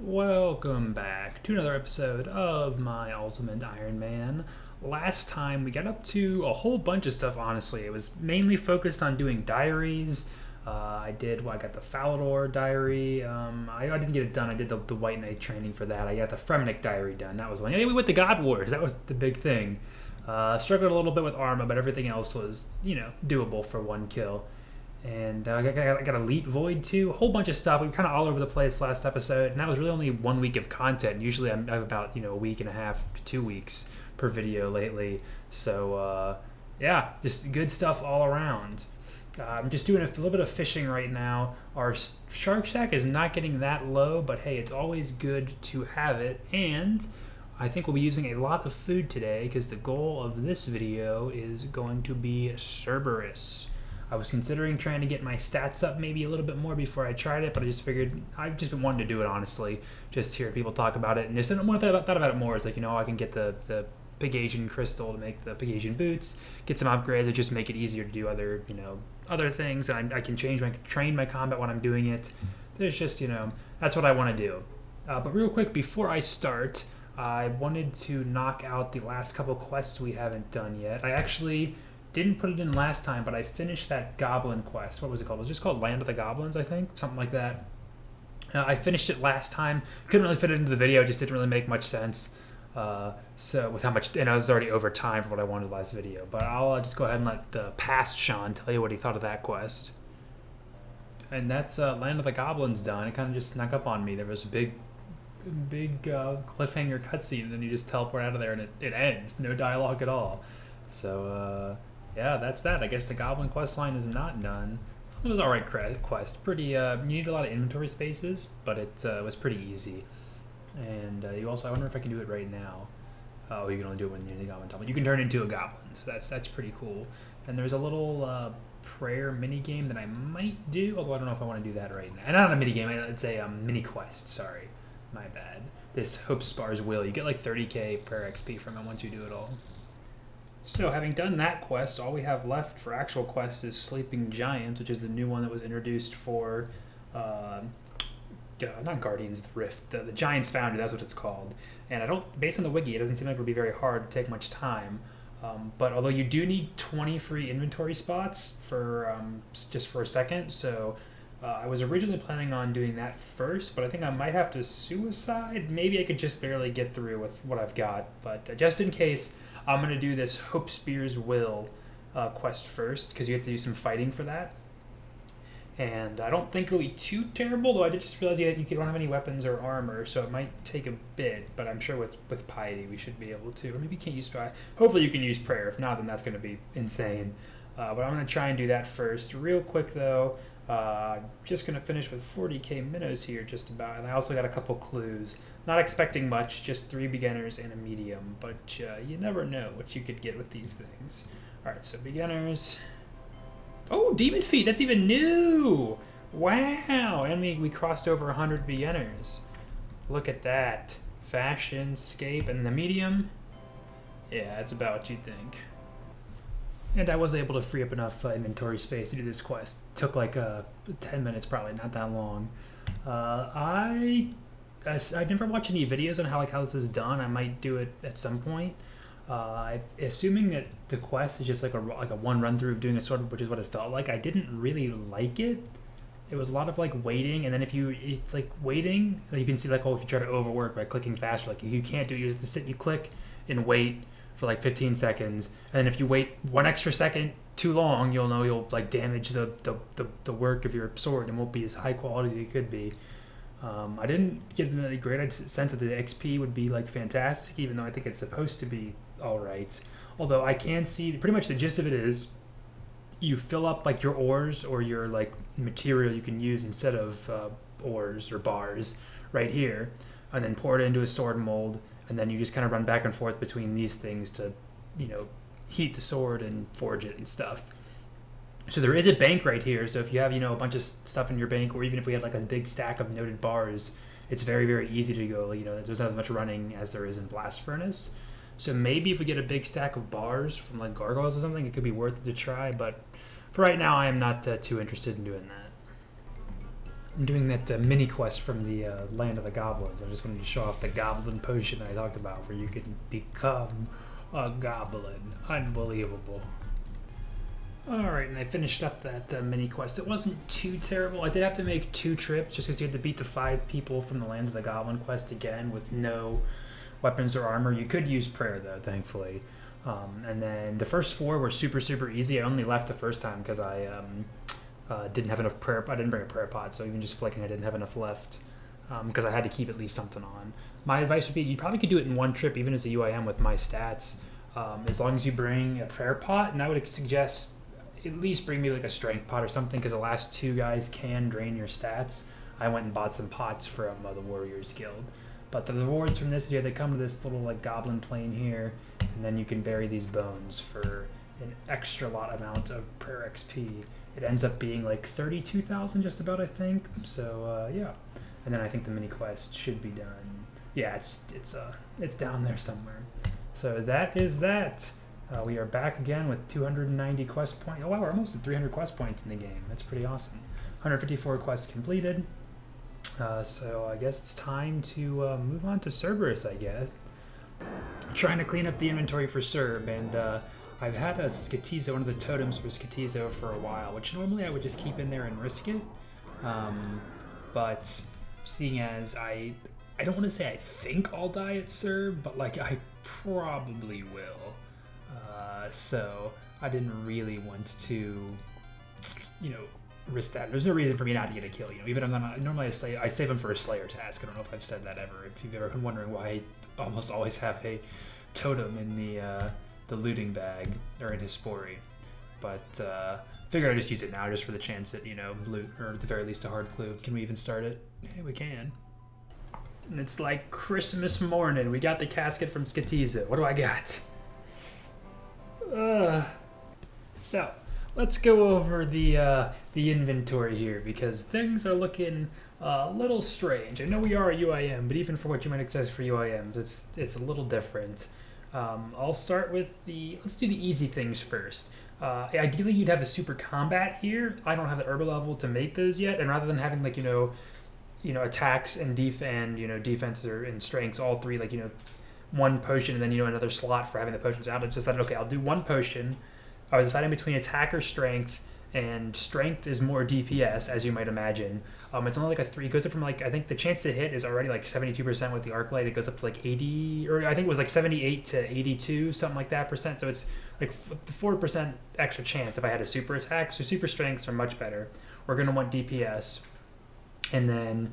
Welcome back to another episode of my Ultimate Iron Man. Last time we got up to a whole bunch of stuff, honestly. It was mainly focused on doing diaries. I got the Falador diary. I didn't get it done. I did the White Knight training for that. I got the Fremnic diary done. That was one. Yeah, we went to God Wars. That was the big thing. Struggled a little bit with Arma, but everything else was, doable for one kill. And I got Elite Void too, a whole bunch of stuff. We were kind of all over the place last episode, and that was really only 1 week of content. Usually I have about a week and a half to 2 weeks per video lately. So yeah, just good stuff all around. I'm just doing a little bit of fishing right now. Our shark shack is not getting that low, but hey, it's always good to have it. And I think we'll be using a lot of food today because the goal of this video is going to be Cerberus. I was considering trying to get my stats up maybe a little bit more before I tried it, but I just figured I've just been wanting to do it, honestly. Just hear people talk about it. And just when I thought about it more, it's like, I can get the Pegasian crystal to make the Pegasian boots, get some upgrades that just make it easier to do other things. And I can train my combat when I'm doing it. There's just, that's what I want to do. But real quick, before I start, I wanted to knock out the last couple quests we haven't done yet. I actually didn't put it in last time, but I finished that goblin quest. What was it called? It was just called Land of the Goblins, I think, something like that. I finished it last time. Couldn't really fit it into the video. It just didn't really make much sense. So with how much, and I was already over time for what I wanted last video. But I'll just go ahead and let past Sean tell you what he thought of that quest. And that's Land of the Goblins done. It kind of just snuck up on me. There was a big cliffhanger cutscene, and then you just teleport out of there, and it ends. No dialogue at all. So yeah, that's that. I guess the Goblin quest line is not done. It was alright quest. Pretty, you need a lot of inventory spaces, but it was pretty easy. And you also, I wonder if I can do it right now. Oh, you can only do it when you're in the Goblin Temple. You can turn into a Goblin, so that's pretty cool. And there's a little prayer mini game that I might do, although I don't know if I want to do that right now. And not a mini game, it's a mini quest. Sorry, my bad. This Hope Spars Will. You get like 30k prayer XP from it once you do it all. So having done that quest, all we have left for actual quests is Sleeping Giant, which is the new one that was introduced for, not Guardians of the Rift, the Giants Foundry, that's what it's called. And based on the wiki, it doesn't seem like it would be very hard to take much time. But although you do need 20 free inventory spots for just for a second, so I was originally planning on doing that first, but I think I might have to suicide. Maybe I could just barely get through with what I've got, but just in case, I'm going to do this Hope Spear's Will quest first, because you have to do some fighting for that. And I don't think it'll be too terrible, though I did just realize you don't have any weapons or armor, so it might take a bit, but I'm sure with Piety we should be able to. Or maybe you can't use Piety. Hopefully you can use Prayer. If not, then that's going to be insane. But I'm going to try and do that first. Real quick, though, just going to finish with 40k minnows here just about. And I also got a couple clues. Not expecting much, just 3 beginners and a medium. But you never know what you could get with these things. Alright, so beginners. Oh, Demon Feet! That's even new! Wow! And we crossed over 100 beginners. Look at that. Fashion, Scape, and the medium. Yeah, that's about what you'd think. And I was able to free up enough inventory space to do this quest. Took like 10 minutes, probably not that long. I never watched any videos on how this is done. I might do it at some point. Assuming that the quest is just like a one run through of doing a sword, which is what it felt like. I didn't really like it. It was a lot of like waiting, and then it's like waiting. You can see if you try to overwork by clicking faster, you can't do it. You have to sit, you click, and wait for like 15 seconds, and then if you wait 1 extra second too long, you'll like damage the work of your sword and won't be as high quality as it could be. I didn't get a great sense that the XP would be like fantastic, even though I think it's supposed to be alright. Although I can see pretty much the gist of it is you fill up like your ores or your like material you can use instead of ores or bars right here, and then pour it into a sword mold, and then you just kind of run back and forth between these things to heat the sword and forge it and stuff. So there is a bank right here, so if you have a bunch of stuff in your bank, or even if we had like a big stack of noted bars, it's very, very easy to go, there's not as much running as there is in Blast Furnace. So maybe if we get a big stack of bars from like gargoyles or something, it could be worth it to try, but for right now I am not too interested in doing that. I'm doing that mini quest from the Land of the Goblins. I just wanted to show off the goblin potion that I talked about, where you can become a goblin. Unbelievable. Alright, and I finished up that mini quest. It wasn't too terrible. I did have to make 2 trips just because you had to beat the 5 people from the Land of the Goblin quest again with no weapons or armor. You could use prayer though, thankfully. And then the first 4 were super, super easy. I only left the first time because I didn't have enough prayer. I didn't bring a prayer pot, so even just flicking, I didn't have enough left because I had to keep at least something on. My advice would be you probably could do it in 1 trip, even as a UIM with my stats, as long as you bring a prayer pot. And I would suggest at least bring me like a strength pot or something, because the last 2 guys can drain your stats. I went and bought some pots from the Warriors Guild. But the rewards from this is you have to come to this little like goblin plane here, and then you can bury these bones for an extra lot amount of prayer XP. It ends up being like 32,000 just about, I think. So yeah, and then I think the mini quest should be done. Yeah, it's down there somewhere. So that is that. We are back again with 290 quest points. Oh wow, we're almost at 300 quest points in the game. That's pretty awesome. 154 quests completed. So I guess it's time to move on to Cerberus, I guess. I'm trying to clean up the inventory for Cerb, and I've had a Skatizo, one of the totems for Skatizo, for a while, which normally I would just keep in there and risk it. But seeing as I don't want to say I think I'll die at Cerb, but like I probably will. So I didn't really want to, risk that. There's no reason for me not to get a kill. Even if I'm not, normally I save them for a Slayer task. I don't know if I've said that ever. If you've ever been wondering why I almost always have a totem in the looting bag or in his spory, but figured I'd just use it now just for the chance at loot, or at the very least a hard clue. Can we even start it? Yeah, we can. And it's like Christmas morning. We got the casket from Skatizo. What do I got? So let's go over the inventory here, because things are looking a little strange. I know we are a UIM, but even for what you might expect for UIMs, it's a little different. I'll start with let's do the easy things first. Ideally, you'd have a super combat here. I don't have the herb level to make those yet, and rather than having like attacks and defense and strengths, all 3 1 potion and then another slot for having the potions out, I decided, okay, I'll do 1 potion. I was deciding between attack or strength, and strength is more DPS, as you might imagine. It's only like a 3. It goes up from I think the chance to hit is already like 72% with the arc light. It goes up to like 80, or I think it was like 78 to 82, something like that percent. So it's like 4% extra chance if I had a super attack. So super strengths are much better. We're going to want DPS. And then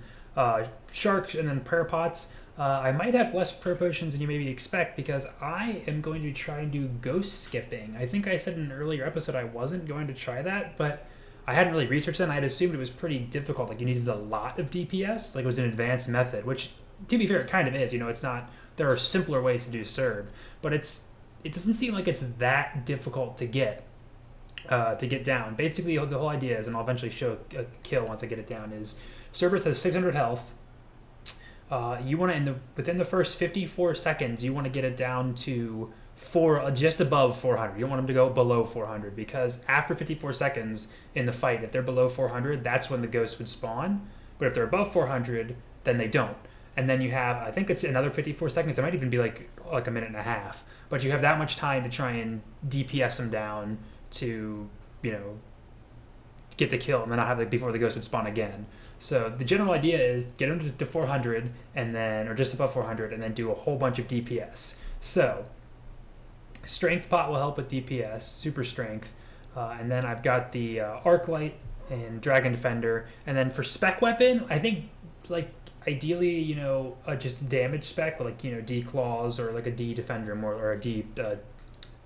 sharks, and then prayer pots. I might have less prayer potions than you maybe expect, because I am going to try and do ghost skipping. I think I said in an earlier episode I wasn't going to try that, but I hadn't really researched it, and I had assumed it was pretty difficult. Like you needed a lot of DPS, like it was an advanced method, which to be fair, it kind of is. It's not. There are simpler ways to do Cerb, but it doesn't seem like it's that difficult to get down. Basically, the whole idea is, and I'll eventually show a kill once I get it down, is Cerberus has 600 health. You want to, within the first 54 seconds, you want to get it down to just above 400. You don't want them to go below 400, because after 54 seconds in the fight, if they're below 400, that's when the ghosts would spawn. But if they're above 400, then they don't. And then you have, I think it's another 54 seconds. It might even be like a minute and a half. But you have that much time to try and DPS them down to, get the kill, and then I'll have before the ghost would spawn again. So the general idea is get them to 400, and then, or just above 400, and then do a whole bunch of DPS. So strength pot will help with DPS, super strength, and then I've got the arc light and dragon defender, and then for spec weapon, I think ideally just damage spec, D claws or like a D defender more, or a D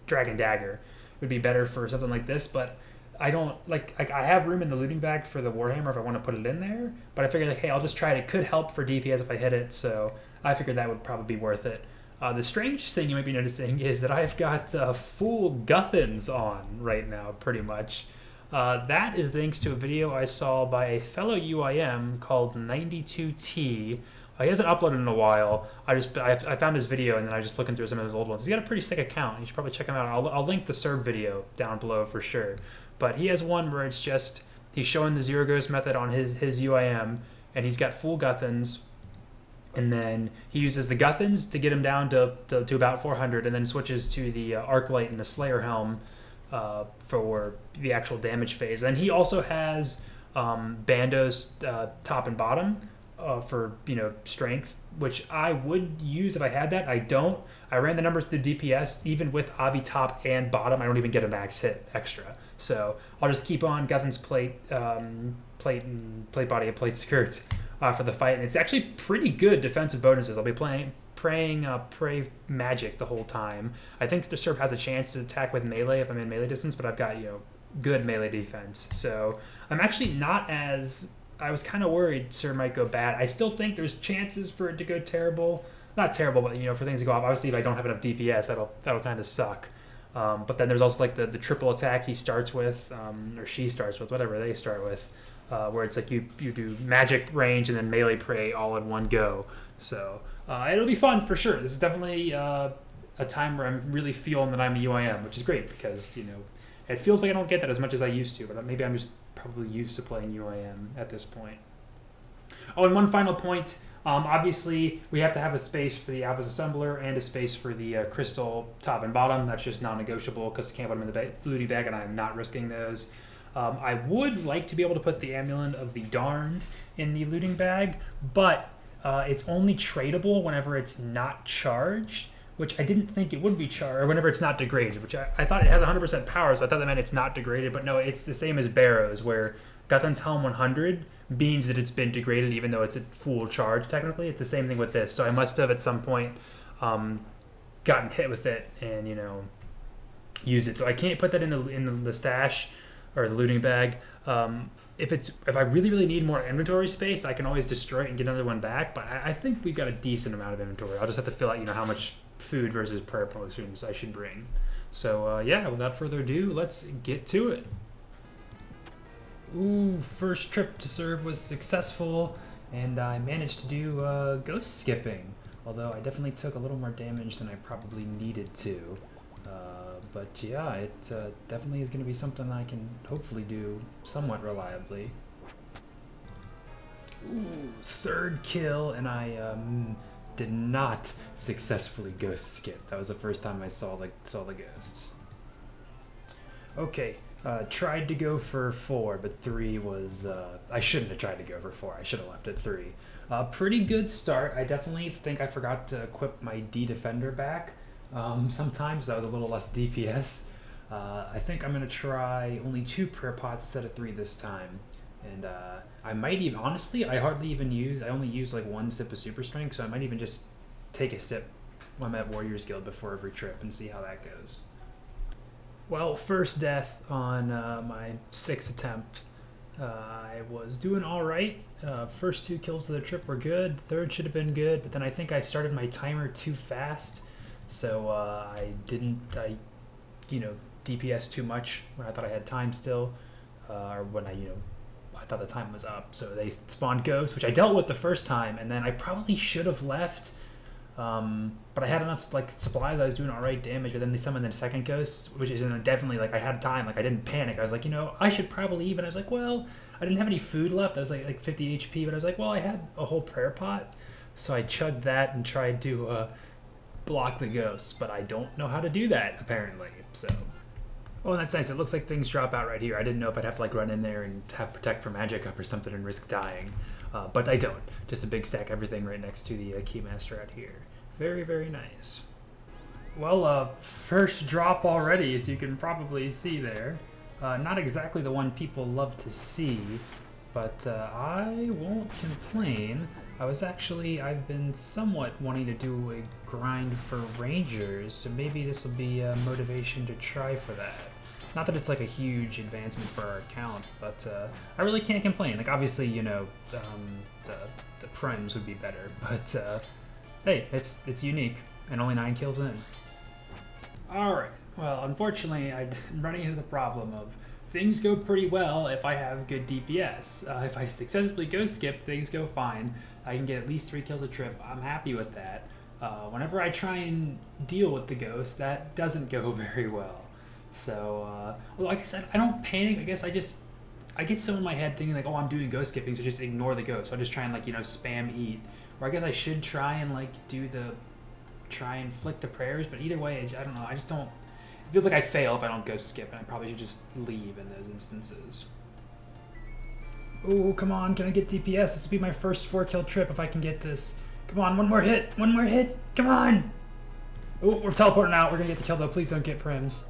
dragon dagger would be better for something like this, but I don't I have room in the looting bag for the Warhammer if I want to put it in there, but I figured hey, I'll just try it. It could help for DPS if I hit it, so I figured that would probably be worth it. The strangest thing you might be noticing is that I've got full Guthans on right now, pretty much. That is thanks to a video I saw by a fellow UIM called 92T. He hasn't uploaded in a while. I found his video, and then I was just looking through some of his old ones. He's got a pretty sick account. You should probably check him out. I'll link the Cerb video down below for sure. But he has one where it's just, he's showing the zero ghost method on his UIM, and he's got full Guthans, and then he uses the Guthans to get him down to about 400, and then switches to the Arclight and the Slayer Helm for the actual damage phase. And he also has Bandos top and bottom for strength, which I would use if I had that. I don't. I ran the numbers through DPS. Even with Avi top and bottom, I don't even get a max hit extra. So I'll just keep on Guthan's plate body and plate skirt for the fight, and it's actually pretty good defensive bonuses. I'll be praying pray magic the whole time. I think the Cerb has a chance to attack with melee if I'm in melee distance, but I've got good melee defense. So I'm actually not as. I was kind of worried Cerb might go bad. I still think there's chances for it to go terrible. Not terrible, but for things to go off. Obviously, if I don't have enough DPS, that'll kind of suck. But then there's also like the triple attack he starts with, or she starts with, whatever they start with, where it's like you do magic range and then melee prey all in one go. So it'll be fun for sure. This is definitely a time where I'm really feeling that I'm a UIM, which is great because it feels like I don't get that as much as I used to. But maybe I'm just probably used to playing UIM at this point. Oh, and one final point. Obviously, we have to have a space for the Alpha's Assembler and a space for the Crystal top and bottom. That's just non-negotiable because I can't put them in the looting bag, and I'm not risking those. I would like to be able to put the Amulet of the Darned in the looting bag, but it's only tradable whenever it's not charged, which I didn't think it would be charged, or whenever it's not degraded, which I thought it has 100% power, so I thought that meant it's not degraded, but no, it's the same as Barrows, where Guthan's Helm 100 means that it's been degraded even though it's at full charge technically. It's the same thing with this, so I must have at some point gotten hit with it and used it. So I can't put that in the stash or the looting bag. If I really need more inventory space, I can always destroy it and get another one back, but I think we've got a decent amount of inventory. I'll just have to fill out how much food versus prayer potions I should bring. So yeah, without further ado, let's get to it. Ooh, first trip to Cerb was successful, and I managed to do ghost skipping, although I definitely took a little more damage than I probably needed to. But yeah, it definitely is going to be something I can hopefully do somewhat reliably. Ooh, third kill, and I did not successfully ghost skip. That was the first time I saw the ghosts. Okay. Tried to go for 4, but 3 was... I shouldn't have tried to go for 4. I should have left at 3. Pretty good start. I definitely think I forgot to equip my D-Defender back. Sometimes that was a little less DPS. I think I'm going to try only 2 prayer pots instead of 3 this time. And I might even... Honestly, I only use like 1 sip of Super Strength, so I might even just take a sip when I'm at Warriors Guild before every trip and see how that goes. Well, first death on my 6th attempt. I was doing all right. First 2 kills of the trip were good. Third should have been good, but then I think I started my timer too fast, so I DPS too much when I thought I had time still, or when I thought the time was up. So they spawned ghosts, which I dealt with the first time, and then I probably should have left. But I had enough supplies. I was doing all right damage, but then they summoned the second ghost, which is definitely I had time. I didn't panic. I was like, I should probably leave. And I was like, well, I didn't have any food left. I was like 50 HP, but I was like, well, I had a whole prayer pot, so I chugged that and tried to block the ghosts. But I don't know how to do that apparently. So, oh, that's nice. It looks like things drop out right here. I didn't know if I'd have to run in there and have protect for magic up or something and risk dying. But I don't. Just a big stack everything right next to the Keymaster out here. Very, very nice. Well, first drop already, as you can probably see there. Not exactly the one people love to see, but I won't complain. I've been somewhat wanting to do a grind for Rangers, so maybe this will be a motivation to try for that. Not that it's a huge advancement for our account, but I really can't complain. Obviously, the primes would be better, but hey, it's unique, and only 9 kills in. Alright, well, unfortunately, I'm running into the problem of things go pretty well if I have good DPS. If I successfully ghost skip, things go fine. I can get at least 3 kills a trip. I'm happy with that. Whenever I try and deal with the ghost, that doesn't go very well. So, well, like I said, I don't panic. I guess I get so in my head thinking like, oh, I'm doing ghost skipping, so just ignore the ghost. So I just try and like, spam eat. Or I guess I should try and like try and flick the prayers, but either way, I don't know. I just don't. It feels like I fail if I don't ghost skip, and I probably should just leave in those instances. Oh, come on, can I get DPS? This will be my first 4-kill trip if I can get this. Come on, one more hit, come on! Oh, we're teleporting out, we're gonna get the kill though, please don't get prims.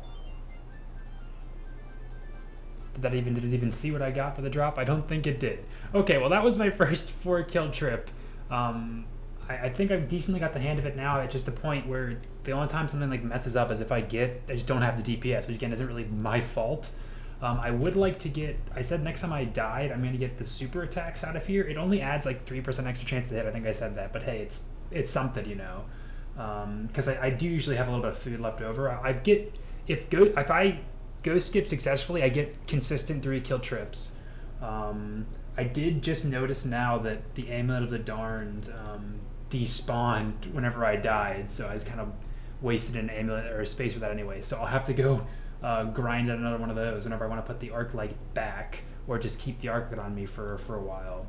Did it even see what I got for the drop? I don't think it did. Okay, well that was my first 4-kill trip. I think I've decently got the hand of it now at just the point where the only time something like messes up is if I just don't have the DPS, which again isn't really my fault. I would like to get, I said next time I died, I'm going to get the super attacks out of here. It only adds like 3% extra chance to hit. I think I said that, but hey, it's something, because I do usually have a little bit of food left over. If I ghost skip successfully, I get consistent 3-kill trips. I did just notice now that the Amulet of the Darned despawned whenever I died, so I was kind of wasted an amulet or a space for that anyway. So I'll have to go grind at another one of those whenever I want to put the arc light back, or just keep the arc light on me for a while.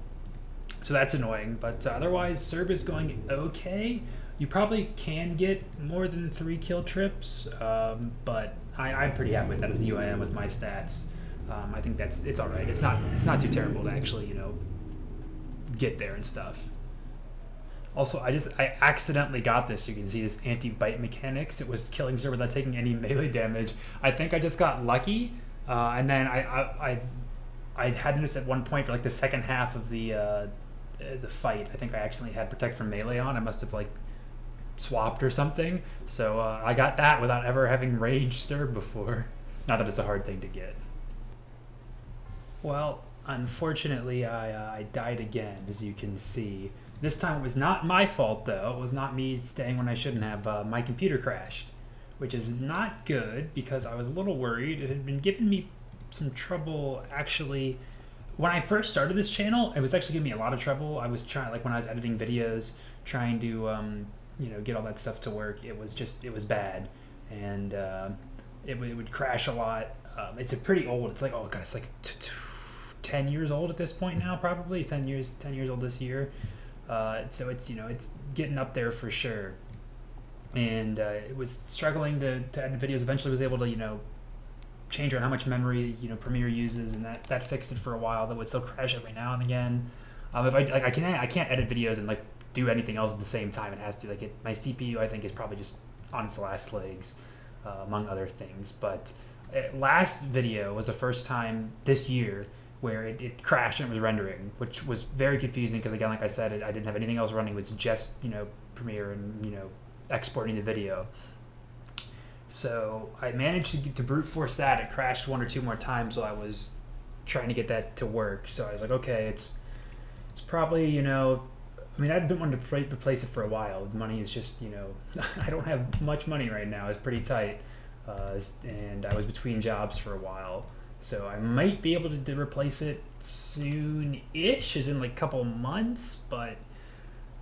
So that's annoying, but otherwise Cerb is going okay. You probably can get more than 3-kill trips, but I'm pretty happy with that as a UIM with my stats. I think it's all right. It's not too terrible to actually get there and stuff. Also, I accidentally got this. You can see this anti-bite mechanics. It was killing Cerb without taking any melee damage. I think I just got lucky, and then I had noticed at one point for like the second half of the fight, I think I accidentally had protect from melee on. I must have like swapped or something. So I got that without ever having raged Cerb before. Not that it's a hard thing to get. Well, unfortunately, I died again, as you can see. This time it was not my fault, though. It was not me staying when I shouldn't have. My computer crashed, which is not good because I was a little worried. It had been giving me some trouble, actually. When I first started this channel, it was actually giving me a lot of trouble. I was trying, like when I was editing videos, trying to, get all that stuff to work. It was bad, and it would crash a lot. It's pretty old. It's like, oh god, it's like 10 years old at this point now, probably 10 years old this year. So it's it's getting up there for sure, and it was struggling to edit videos. Eventually was able to change around how much memory Premiere uses, and that fixed it for a while. That would still crash every now and again. If I can't edit videos and like do anything else at the same time. It has to my CPU I think is probably just on its last legs, among other things. But last video was the first time this year where it crashed and it was rendering, which was very confusing because, again, like I said, I didn't have anything else running. It was just, Premiere and, exporting the video. So I managed to brute force that. It crashed 1 or 2 more times while I was trying to get that to work. So I was like, okay, it's probably, I've been wanting to replace it for a while. Money is just, I don't have much money right now. It's pretty tight. And I was between jobs for a while. So I might be able to replace it soon-ish, as in like a couple months, but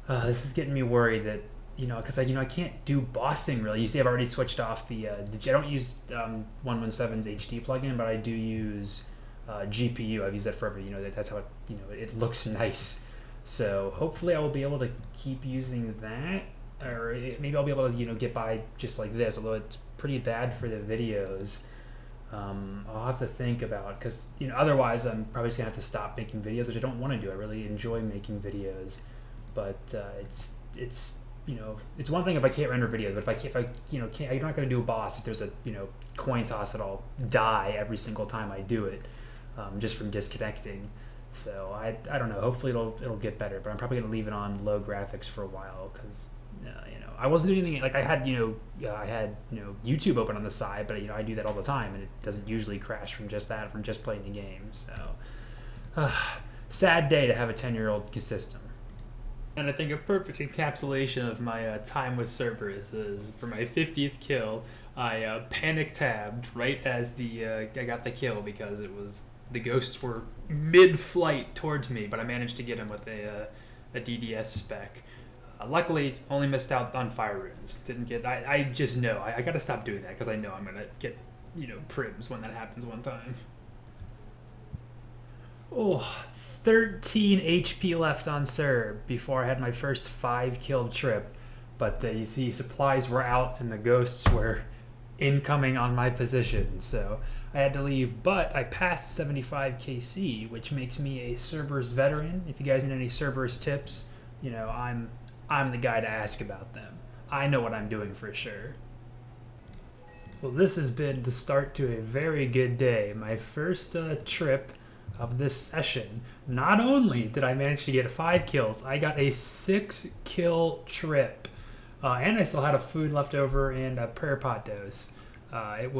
this is getting me worried that, because I can't do bossing really. You see, I've already switched off I don't use 117's HD plugin, but I do use GPU. I've used that forever. That's how it looks nice. So hopefully I will be able to keep using that, or maybe I'll be able to get by just like this, although it's pretty bad for the videos. I'll have to think about, because otherwise I'm probably just gonna have to stop making videos, which I don't want to do. I really enjoy making videos, but it's one thing if I can't render videos, but if I can't, I'm not gonna do a boss if there's a coin toss that I'll die every single time I do it, just from disconnecting. So I don't know. Hopefully it'll get better, but I'm probably gonna leave it on low graphics for a while because I wasn't doing anything like I had YouTube open on the side, but I do that all the time, and it doesn't usually crash from just playing the game. So sad day to have a 10-year-old system. And I think a perfect encapsulation of my time with Cerberus is for my 50th kill. I panic tabbed right as I got the kill because the ghosts were mid-flight towards me, but I managed to get him with a DDS spec. Luckily, only missed out on fire runes. Didn't get. I just know I got to stop doing that because I know I'm gonna get prims when that happens one time. Oh, 13 HP left on Cerb before I had my first 5-kill trip. But you see, supplies were out and the ghosts were incoming on my position, so I had to leave. But I passed 75 KC, which makes me a Cerberus veteran. If you guys need any Cerberus tips, you know, I'm the guy to ask about them. I know what I'm doing for sure. Well, this has been the start to a very good day. My first trip of this session. Not only did I manage to get 5 kills, I got a 6-kill trip. And I still had a food left over and a prayer pot dose. And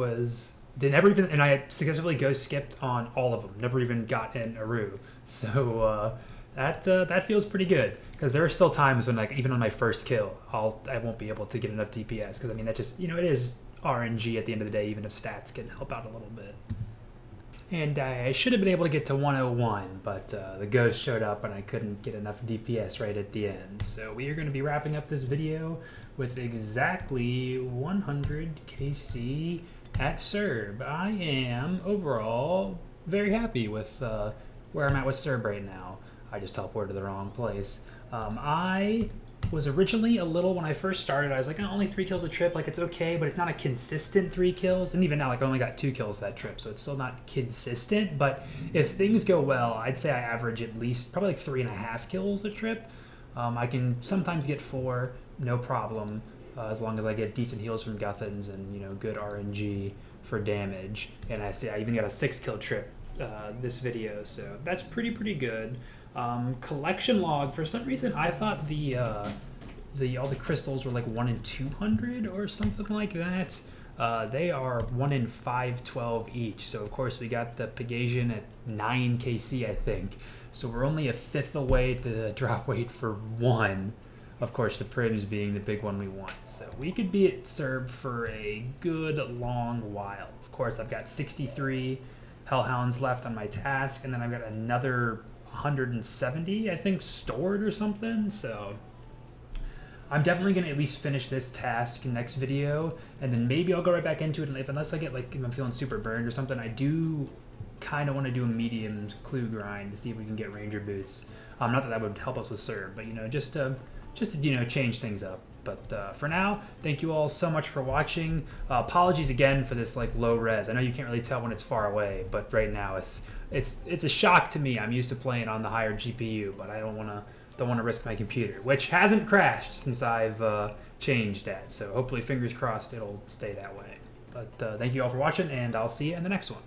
I had successfully ghost skipped on all of them. Never even got an Aru. So that feels pretty good. Because there are still times when, like, even on my first kill, I won't be able to get enough DPS. Because I mean, that just, you know, it is RNG at the end of the day, even if stats can help out a little bit. And I should have been able to get to 101, but the ghost showed up and I couldn't get enough DPS right at the end. So we are going to be wrapping up this video with exactly 100 KC at Cerb. I am overall very happy with where I'm at with Cerb right now. I just teleported to the wrong place. I was originally a little, when I first started, I was like, oh, only 3 kills a trip, like it's okay, but it's not a consistent 3 kills. And even now, like I only got 2 kills that trip, so it's still not consistent. But if things go well, I'd say I average at least probably like 3.5 kills a trip. I can sometimes get 4, no problem, as long as I get decent heals from Guthans and, you know, good RNG for damage. And I even got a 6-kill trip this video, so that's pretty good. Collection log, for some reason I thought all the crystals were like 1 in 200 or something like that. They are 1 in 512 each, so of course we got the Pegasian at 9 KC, I think, so we're only a 5th away to the drop weight for 1. Of course, the Prims being the big one we want, so we could be at Cerb for a good long while. Of course, I've got 63 Hellhounds left on my task, and then I've got another 170, I think, stored or something. So I'm definitely going to at least finish this task next video, and then maybe I'll go right back into it. And unless I get, like, if I'm feeling super burned or something, I do kind of want to do a medium clue grind to see if we can get ranger boots. Not that would help us with Cerb, but, you know, just to you know, change things up. But for now, thank you all so much for watching. Apologies again for this, like, low res. I know you can't really tell when it's far away, but right now it's a shock to me. I'm used to playing on the higher GPU, but I don't want to risk my computer, which hasn't crashed since I've changed that. So hopefully, fingers crossed, it'll stay that way. But thank you all for watching, and I'll see you in the next one.